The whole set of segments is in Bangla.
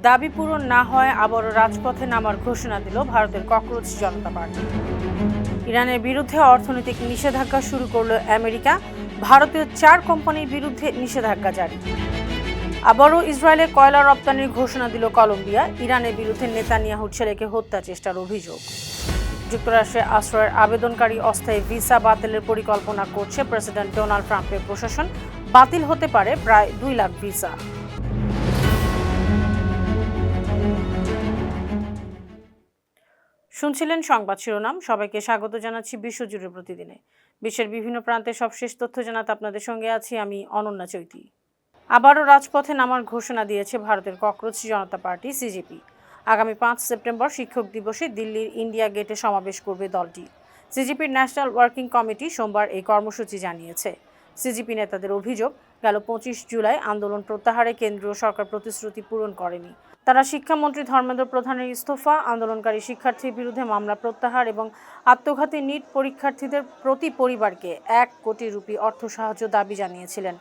দাবি পূরণ না হয় আবারও রাজপথে নামার ঘোষণা দিল ভারতের ককরোচ জনতা পার্টি। ইরানের বিরুদ্ধে অর্থনৈতিক নিষেধাজ্ঞা শুরু করল আমেরিকা। ভারতীয় 4 কোম্পানির বিরুদ্ধে নিষেধাজ্ঞা জারি। আবারও ইসরায়েলে কয়লা রপ্তানির ঘোষণা দিল কলম্বিয়া। ইরানের বিরুদ্ধে নেতানিয়াহুর ছেলেকে হত্যা চেষ্টার অভিযোগ। যুক্তরাষ্ট্রে আশ্রয়ের আবেদনকারী অস্থায়ী ভিসা বাতিলের পরিকল্পনা করছে প্রেসিডেন্ট ডোনাল্ড ট্রাম্পের প্রশাসন। বাতিল হতে পারে প্রায় 2 লাখ ভিসা। শুনছিলেন সংবাদ শিরোনাম। সবাইকে স্বাগত জানাচ্ছি বিশ্বজুড়ে প্রতিদিনে। বিশ্বের বিভিন্ন প্রান্তে সবশেষ তথ্য জানাতে আপনাদের সঙ্গে আছি আমি অনন্যা চৈতি। আবারও রাজপথে নামার ঘোষণা দিয়েছে ভারতের ককরোচ জনতা পার্টি সিজেপি। আগামী 5 সেপ্টেম্বর শিক্ষক দিবসে দিল্লির ইন্ডিয়া গেটে সমাবেশ করবে দলটি। সিজেপির ন্যাশনাল ওয়ার্কিং কমিটি সোমবার এই কর্মসূচি জানিয়েছে। সিজেপি নেতাদের অভিযোগ, গেল 25 জুলাই আন্দোলন প্রত্যাহারে কেন্দ্রীয় সরকার প্রতিশ্রুতি পূরণ করেনি। তারা শিক্ষামন্ত্রী ধর্মেন্দ্র প্রধানের ইস্তফা, আন্দোলনকারী শিক্ষার্থীর বিরুদ্ধে মামলা প্রত্যাহার এবং আত্মঘাতী নিট পরীক্ষার্থীদের প্রতি পরিবারকে 1 কোটি রুপি অর্থ সাহায্য দাবি জানিয়েছিলেন।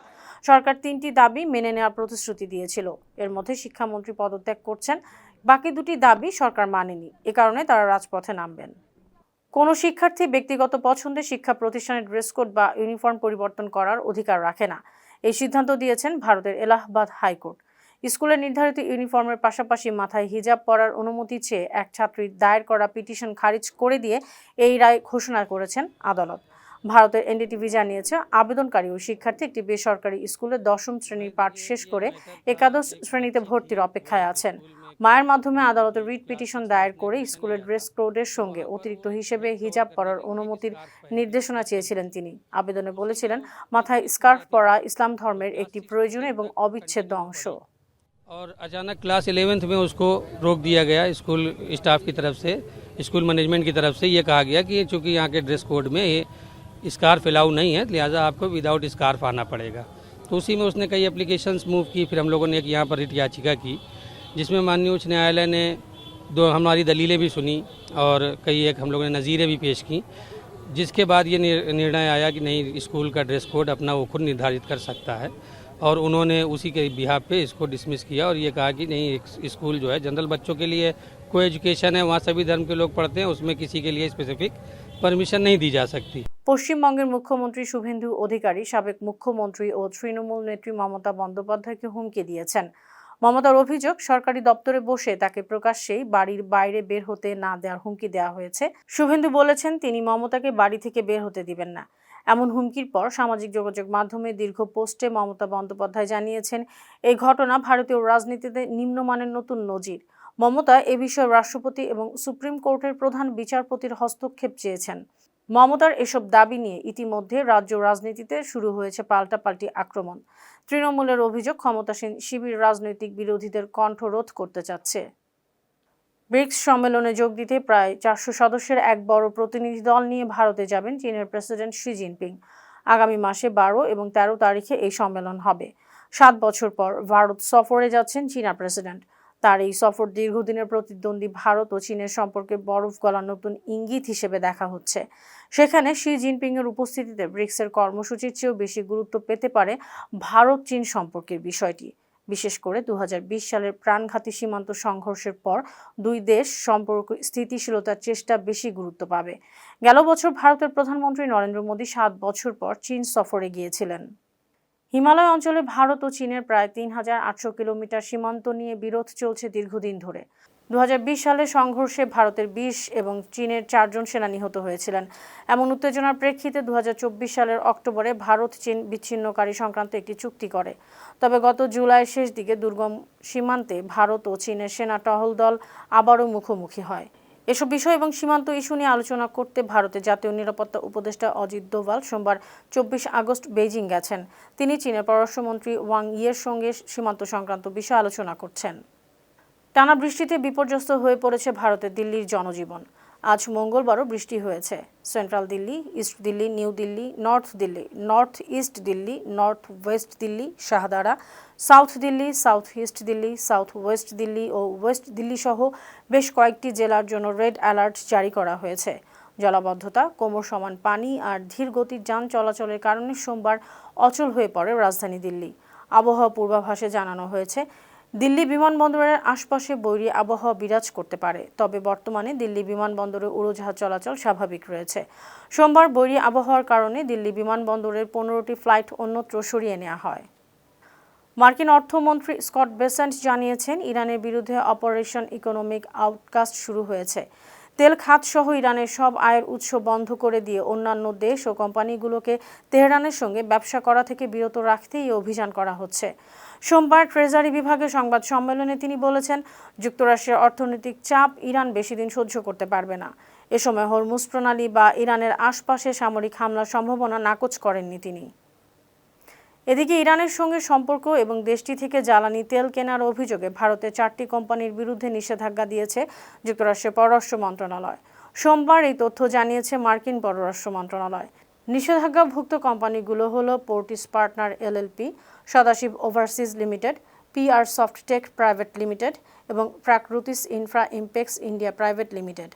সরকার 3টি দাবি মেনে নেওয়ার প্রতিশ্রুতি দিয়েছিল। এর মধ্যে শিক্ষামন্ত্রী পদত্যাগ করছেন, বাকি 2টি দাবি সরকার মানেনি। এ কারণে তারা রাজপথে নামবেন। কোনো শিক্ষার্থী ব্যক্তিগত পছন্দে শিক্ষা প্রতিষ্ঠানের ড্রেস কোড বা ইউনিফর্ম পরিবর্তন করার অধিকার রাখে না। এই সিদ্ধান্ত দিয়েছেন ভারতের এলাহাবাদ হাইকোর্ট। স্কুলের নির্ধারিত ইউনিফর্মের পাশাপাশি মাথায় হিজাব পরার অনুমতি চেয়ে এক ছাত্রীর দায়ের করা পিটিশন খারিজ করে দিয়ে এই রায় ঘোষণা করেছেন আদালত। ভারতের এনডিটিভি জানিয়েছে, আবেদনকারী ও শিক্ষার্থী একটি বেসরকারি স্কুলে 10ম শ্রেণীর পাঠ শেষ করে একাদশ শ্রেণীতে ভর্তির অপেক্ষায় আছেন। মায়ের মাধ্যমে আদালতে রিট পিটিশন দায়ের করে স্কুলের ড্রেস কোডের সঙ্গে অতিরিক্ত হিসেবে হিজাব পরার অনুমতির নির্দেশনা চেয়েছিলেন তিনি। আবেদনে বলেছিলেন, মাথায় স্কার্ফ পরা ইসলাম ধর্মের একটি প্রয়োজনীয় এবং অবিচ্ছেদ্য অংশ। और अचानक क्लास 11th में उसको रोक दिया गया स्कूल स्टाफ की तरफ से, स्कूल मैनेजमेंट की तरफ से ये कहा गया कि चूंकि यहाँ के ड्रेस कोड में ये स्कार्फ अलाउ नहीं है, लिहाजा आपको विदाउट स्कार्फ आना पड़ेगा। तो उसी में उसने कई एप्लीकेशंस मूव की। फिर हम लोगों ने एक यहाँ पर रिट याचिका की जिसमें माननीय उच्च न्यायालय ने हमारी दलीलें भी सुनी और कई एक हम लोगों ने नज़ीरें भी पेश की, जिसके बाद ये निर्णय आया कि नहीं, स्कूल का ड्रेस कोड अपना वो खुद निर्धारित कर सकता है और उन्होंने उसी के बिहाफ पे इसको डिसमिस किया और ये कहा कि नहीं, स्कूल जो है जनरल बच्चों के लिए कोई एजुकेशन है, वहाँ सभी धर्म के लोग पढ़ते हैं, उसमें किसी के लिए स्पेसिफिक परमिशन नहीं दी जा सकती। পশ্চিমবঙ্গের মুখ্যমন্ত্রী শুভেন্দু অধিকারী সাবেক মুখ্যমন্ত্রী ও তৃণমূল নেত্রী মমতা বন্দ্যোপাধ্যায়কে হুমকি দিয়েছেন। মমতার অভিযোগ, সরকারি দপ্তরে বসে তাকে প্রকাশ্যেই বাড়ির বাইরে বের হতে না দেওয়ার হুমকি দেওয়া হয়েছে। শুভেন্দু বলেছেন, তিনি মমতাকে বাড়ি থেকে বের হতে দিবেন না। এমন হুমকির পর সামাজিক যোগাযোগ মাধ্যমে দীর্ঘ পোস্টে মমতা বন্দ্যোপাধ্যায় জানিয়েছেন, এই ঘটনা ভারতীয় রাজনীতিতে নিম্নমানের নতুন নজির। মমতা এ বিষয়ে রাষ্ট্রপতি এবং সুপ্রিম কোর্টের প্রধান বিচারপতির হস্তক্ষেপ চেয়েছেন। মমতার এসব দাবি নিয়ে ইতিমধ্যে রাজ্য রাজনীতিতে শুরু হয়েছে পাল্টাপাল্টি আক্রমণ। তৃণমূলের অভিযোগ, ক্ষমতাসীন শিবির রাজনৈতিক বিরোধীদের কণ্ঠ রোধ করতে চাচ্ছে। ব্রিক্স সম্মেলনে যোগ দিতে প্রায় 400 সদস্যের এক বড় প্রতিনিধি দল নিয়ে ভারতে যাবেন চীনের প্রেসিডেন্ট শি জিনপিং। আগামী মাসে 12 এবং 13 তারিখে এই সম্মেলন হবে। 7 বছর পর ভারত সফরে যাচ্ছেন চীনা প্রেসিডেন্ট। তার এই সফর দীর্ঘদিনের প্রতিদ্বন্দ্বী ভারত ও চীনের সম্পর্কে বরফ গলার নতুন ইঙ্গিত হিসেবে দেখা হচ্ছে। সেখানে শি জিনপিং এর উপস্থিতিতে ব্রিক্সের কর্মসূচির চেয়েও বেশি গুরুত্ব পেতে পারে ভারত চীন সম্পর্কের বিষয়টি। বিশেষ করে 2020 সালের প্রাণঘাতী সীমান্ত সংঘর্ষের পর দুই দেশ সম্পর্ক স্থিতিশীলতার চেষ্টা বেশি গুরুত্ব পাবে। গেল বছর ভারতের প্রধানমন্ত্রী নরেন্দ্র মোদী 7 বছর পর চীন সফরে গিয়েছিলেন। হিমালয় অঞ্চলে ভারত ও চীনের প্রায় 3800 কিলোমিটার সীমান্ত নিয়ে বিরোধ চলছে দীর্ঘদিন ধরে। 2020 সালের সংঘর্ষে ভারতের 20 এবং চীনের 4 জন সেনা নিহত হয়েছিলেন। এমন উত্তেজনার প্রেক্ষিতে 2024 সালের অক্টোবরে ভারত চীন বিচ্ছিন্নকারী সংক্রান্ত একটি চুক্তি করে। তবে গত জুলাইয়ের শেষ দিকে দুর্গম সীমান্তে ভারত ও চীনের সেনা টহল দল আবারও মুখোমুখি হয়। এসব বিষয় এবং সীমান্ত ইস্যু নিয়ে আলোচনা করতে ভারতের জাতীয় নিরাপত্তা উপদেষ্টা অজিত দোভাল সোমবার 24 আগস্ট বেইজিং গেছেন। তিনি চীনের পররাষ্ট্রমন্ত্রী ওয়াং ইয়ের সঙ্গে সীমান্ত সংক্রান্ত বিষয়ে আলোচনা করছেন। টানা বৃষ্টিতে বিপর্যস্ত হয়ে পড়েছে ভারতের দিল্লির জনজীবন। আজ মঙ্গলবারও বৃষ্টি হয়েছে। Central Delhi, East Delhi, New Delhi, North East Delhi, North West Delhi, Shahdara, South Delhi, South East Delhi, South West Delhi ও ওয়েস্ট দিল্লি সহ বেশ কয়েকটি জেলার জন্য রেড অ্যালার্ট জারি করা হয়েছে। জলাবদ্ধতা, কোমর সমান পানি আর ধীর গতির যান চলাচলের কারণে সোমবার অচল হয়ে পড়ে রাজধানী দিল্লি। আবহাওয়া পূর্বাভাসে জানানো হয়েছে, দিল্লি বিমানবন্দরের আশপাশে বৈরী আবহাওয়া বিরাজ করতে পারে, তবে বর্তমানে দিল্লি বিমানবন্দরে উড়োজাহাজ চলাচল স্বাভাবিক রয়েছে। সোমবার বৈরী আবহাওয়ার কারণে দিল্লি বিমানবন্দরের 15টি ফ্লাইট অন্যত্র সরিয়ে নেওয়া হয়। মার্কিন অর্থমন্ত্রী স্কট বেসেন্ট জানিয়েছেন, ইরানের বিরুদ্ধে অপারেশন ইকোনমিক আউটকাস্ট শুরু হয়েছে। তেল খাত সহ ইরানের সব আয়ের উৎস বন্ধ করে দিয়ে অন্যান্য দেশ ও কোম্পানিগুলোকে তেহরানের সঙ্গে ব্যবসা করা থেকে বিরত রাখতে এই অভিযান করা হচ্ছে। সোমবার ট্রেজারি বিভাগের সংবাদ সম্মেলনে তিনি বলেছেন, যুক্তরাষ্ট্রের অর্থনৈতিক চাপ ইরান বেশি দিন সহ্য করতে পারবে না। এ সময় হরমুজ প্রণালী বা ইরানের আশপাশে সামরিক হামলার সম্ভাবনা নাকচ করেননি তিনি। এদিকে ইরানের সঙ্গে সম্পর্ক এবং দেশটি থেকে জ্বালানি তেল কেনার অভিযোগে ভারতের 4টি কোম্পানির বিরুদ্ধে নিষেধাজ্ঞা দিয়েছে যুক্তরাষ্ট্রের পররাষ্ট্র মন্ত্রণালয়। সোমবার এই তথ্য জানিয়েছে মার্কিন পররাষ্ট্র মন্ত্রণালয়। নিষেধাজ্ঞাভুক্ত কোম্পানিগুলো হলো Portis partner LLP, Sadashiv overseas limited, PR softtech private limited এবং Prakritis infra impex India private limited.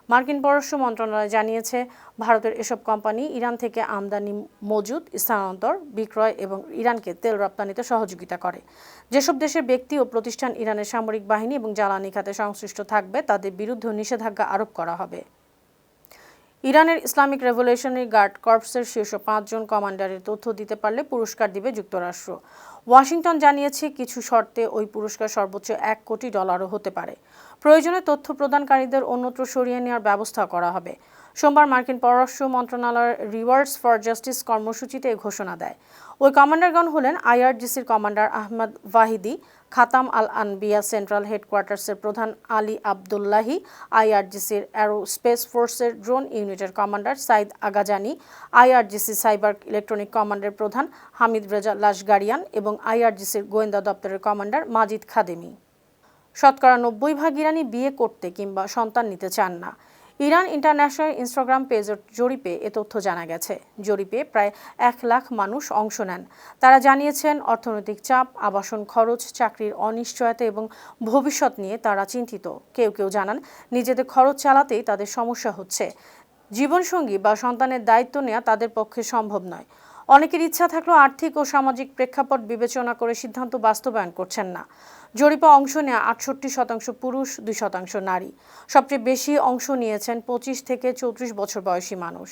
মার্কিন পররাষ্ট্র মন্ত্রণালয় জানিয়েছে, ভারতের এসব কোম্পানি ইরান থেকে আমদানি, মজুত, স্থানান্তর, বিক্রয় এবং ইরানকে তেল রপ্তানিতে সহযোগিতা করে। যেসব দেশের ব্যক্তি ও প্রতিষ্ঠান ইরানের সামরিক বাহিনী এবং জ্বালানি খাতে সংশ্লিষ্ট থাকবে তাদের বিরুদ্ধে নিষেধাজ্ঞা আরোপ করা হবে। ইরানের ইসলামিক রেভলিউশনারি গার্ড কর্পসের শীর্ষ 5 জন কমান্ডারের তথ্য দিতে পারলে পুরস্কার দিবে যুক্তরাষ্ট্র। ওয়াশিংটন জানিয়েছে, কিছু শর্তে ওই পুরস্কার সর্বোচ্চ $1 কোটি হতে পারে। প্রয়োজনে তথ্য প্রদানকারীদের অন্যত্র সরিয়ে নেওয়ার ব্যবস্থা করা হবে। সোমবার মার্কিন পররাষ্ট্র মন্ত্রণালয়ের রিওয়ার্ডস ফর জাস্টিস কর্মসূচিতে এই ঘোষণা দেয়। ওই কমান্ডারগণ হলেন IRGCর commander Ahmad Vahidi, Khatam al Anbiya central হেডকোয়ার্টার্সের প্রধান আলী আবদুল্লাহি, IRGCর অ্যারোস্পেস ফোর্সের ড্রোন ইউনিটের commander Saeed Aghajani, IRGC cyber electronic কমান্ডের প্রধান হামিদ রেজা লাশগারিয়ান এবং IRGCর গোয়েন্দা দপ্তরের কমান্ডার মাজিদ খাদেমি। শতকরা 90% ইরানি বিয়ে করতে কিংবা সন্তান নিতে চান না। ইরান ইন্টারন্যাশনাল ইনস্টাগ্রাম পেজের জরিপে এ তথ্য জানা গেছে। জরিপে প্রায় 1 লাখ মানুষ অংশ নেন। তারা জানিয়েছেন, অর্থনৈতিক চাপ, আবাসন খরচ, চাকরির অনিশ্চয়তা এবং ভবিষ্যৎ নিয়ে তারা চিন্তিত। কেউ কেউ জানান, নিজেদের খরচ চালাতেই তাদের সমস্যা হচ্ছে। জীবনসঙ্গী বা সন্তানের দায়িত্ব নেওয়া তাদের পক্ষে সম্ভব নয়। অনেকের ইচ্ছা থাকলেও আর্থিক ও সামাজিক প্রেক্ষাপট বিবেচনা করে সিদ্ধান্ত বাস্তবায়ন করছেন না। জরিপে অংশ নেওয়া 68% পুরুষ, 2% নারী। সবচেয়ে বেশি অংশ নিয়েছেন 25 থেকে 34 বছর বয়সী মানুষ।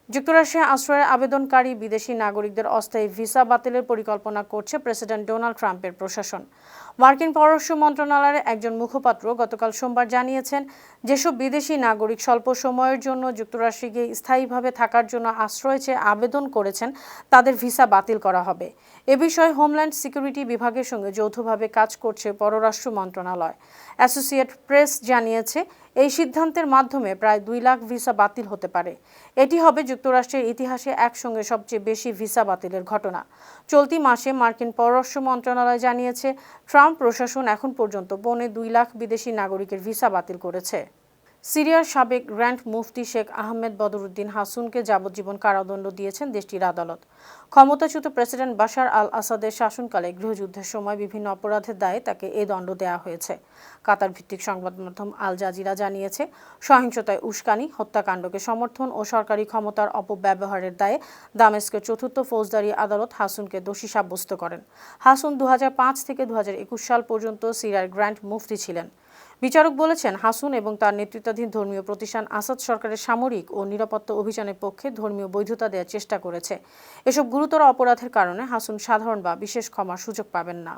যুক্তরাষ্ট্রে আশ্রয়ের আবেদনকারী বিদেশি নাগরিকদের অস্থায়ী ভিসা বাতিলের পরিকল্পনা করছে প্রেসিডেন্ট ডোনাল্ড ট্রাম্পের প্রশাসন। মার্কিন পররাষ্ট্র মন্ত্রণালয়ের একজন মুখপাত্র গতকাল সোমবার জানিয়েছেন, যেসব বিদেশি নাগরিক স্বল্প সময়ের জন্য যুক্তরাষ্ট্রে গিয়ে স্থায়ীভাবে থাকার জন্য আশ্রয় চেয়ে আবেদন করেছেন তাদের ভিসা বাতিল করা হবে। এ বিষয়ে হোমল্যান্ড সিকিউরিটি বিভাগের সঙ্গে যৌথভাবে কাজ করছে পররাষ্ট্র মন্ত্রণালয়। অ্যাসোসিয়েটেড প্রেস জানিয়েছে, এই সিদ্ধান্তের মাধ্যমে প্রায় 2 লাখ ভিসা বাতিল হতে পারে। এটি হবে যুক্তরাষ্ট্রের ইতিহাসে একসঙ্গে সবচেয়ে বেশি ভিসা বাতিলের ঘটনা। চলতি মাসে মার্কিন পররাষ্ট্র মন্ত্রণালয় জানিয়েছে, ট্রাম্প প্রশাসন এখন পর্যন্ত 2.25 লাখ বিদেশি নাগরিকের ভিসা বাতিল করেছে। সিরিয়ার সাবেক গ্র্যান্ড মুফতি শেখ আহমেদ বদরুদ্দিন হাসুনকে যাবজ্জীবন কারাদণ্ড দিয়েছেন দেশটির আদালত। ক্ষমতাচ্যুত প্রেসিডেন্ট বাশার আল আসাদের শাসনকালে গৃহযুদ্ধের সময় বিভিন্ন অপরাধের দায়ে তাকে এ দণ্ড দেওয়া হয়েছে। কাতার ভিত্তিক সংবাদ মাধ্যম আল জাজিরা জানিয়েছে, সহিংসতায় উস্কানি, হত্যাকাণ্ডকে সমর্থন ও সরকারি ক্ষমতার অপব্যবহারের দায়ে দামেস্কের 4র্থ ফৌজদারি আদালত হাসুনকে দোষী সাব্যস্ত করেন। হাসুন 2005 থেকে 2021 সাল পর্যন্ত সিরিয়ার গ্র্যান্ড মুফতি ছিলেন। বিচারক বলেছেন, হাসুন এবং তার নেতৃত্বাধীন ধর্মীয় প্রতিষ্ঠান আসাদ সরকারের সামরিক ও নিরাপত্তা অভিযানের পক্ষে ধর্মীয় বৈধতা দেওয়ার চেষ্টা করেছে। এসব গুরুতর অপরাধের কারণে হাসুন সাধারণ বা বিশেষ ক্ষমার সুযোগ পাবেন না।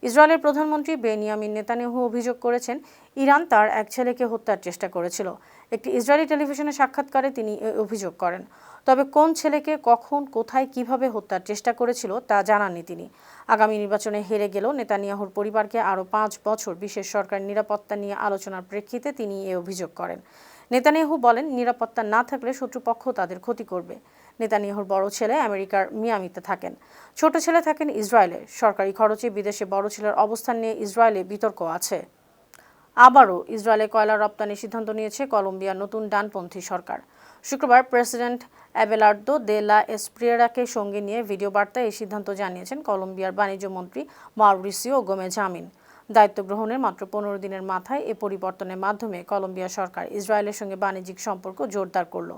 ইসরায়েলের প্রধানমন্ত্রী বেনিয়ামিন নেতানিয়াহু অভিযোগ করেছেন, ইরান তার এক ছেলেকে হত্যার চেষ্টা করেছিল। একটি ইসরায়েলি টেলিভিশনের সাক্ষাৎকারে তিনি এই অভিযোগ করেন। তবে কোন ছেলেকে, কখন, কোথায়, কিভাবে হত্যার চেষ্টা করেছিল তা জানাননি তিনি। আগামী নির্বাচনে হেরে গেলেও নেতানিয়াহুর পরিবারকে আরও 5 বছর বিশেষ সরকারি নিরাপত্তা নিয়ে আলোচনার প্রেক্ষিতে তিনি এই অভিযোগ করেন। নেতানিয়াহু বলেন, নিরাপত্তা না থাকলে শত্রুপক্ষ তাদের ক্ষতি করবে। নেতানিয়াহুর বড় ছেলে আমেরিকার মিয়ামিতে থাকেন, ছোট ছেলে থাকেন ইসরায়েলে। সরকারি খরচে বিদেশে বড় ছেলের অবস্থান নিয়ে ইসরায়েলে বিতর্ক আছে। আবারও ইসরায়েলে কয়লা রপ্তানির সিদ্ধান্ত নিয়েছে কলম্বিয়ার নতুন ডানপন্থী সরকার। শুক্রবার প্রেসিডেন্ট অ্যাবেলার্দো দে লা এসপ্রিয়েরাকে সঙ্গে নিয়ে ভিডিও বার্তায় এই সিদ্ধান্ত জানিয়েছেন কলম্বিয়ার বাণিজ্য মন্ত্রী মাউরিসিও গোমেজ আমিন। দায়িত্ব গ্রহণের মাত্র 15 দিনের মাথায় এ পরিবর্তনের মাধ্যমে কলম্বিয়া সরকার ইসরায়েলের সঙ্গে বাণিজ্যিক সম্পর্ক জোরদার করল।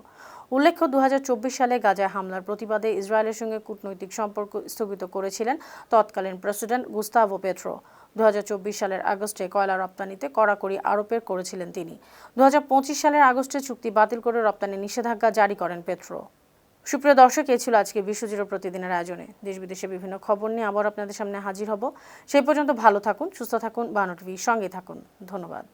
উল্লেখ্য 2024 সালে গাজায় হামলার প্রতিবাদে ইসরায়েলের সঙ্গে কূটনৈতিক সম্পর্ক স্থগিত করেছিলেন তৎকালীন প্রেসিডেন্ট গুস্তাভো পেট্রো। 2024 সালের আগস্টে কয়লা রপ্তানিতে কড়াকড়ি আরোপের করেছিলেন তিনি। 2025 সালের আগস্টে চুক্তি বাতিল করে রপ্তানি নিষেধাজ্ঞা জারি করেন পেট্রো। সুপ্রিয় দর্শক, এই ছিল আজকে বিশ্বজুড়ে প্রতিদিনের আয়োজনে। দেশ বিদেশের বিভিন্ন খবর নিয়ে আবার আপনাদের সামনে হাজির হব। সেই পর্যন্ত ভালো থাকুন, সুস্থ থাকুন, বাংলা টিভির সঙ্গে থাকুন। ধন্যবাদ।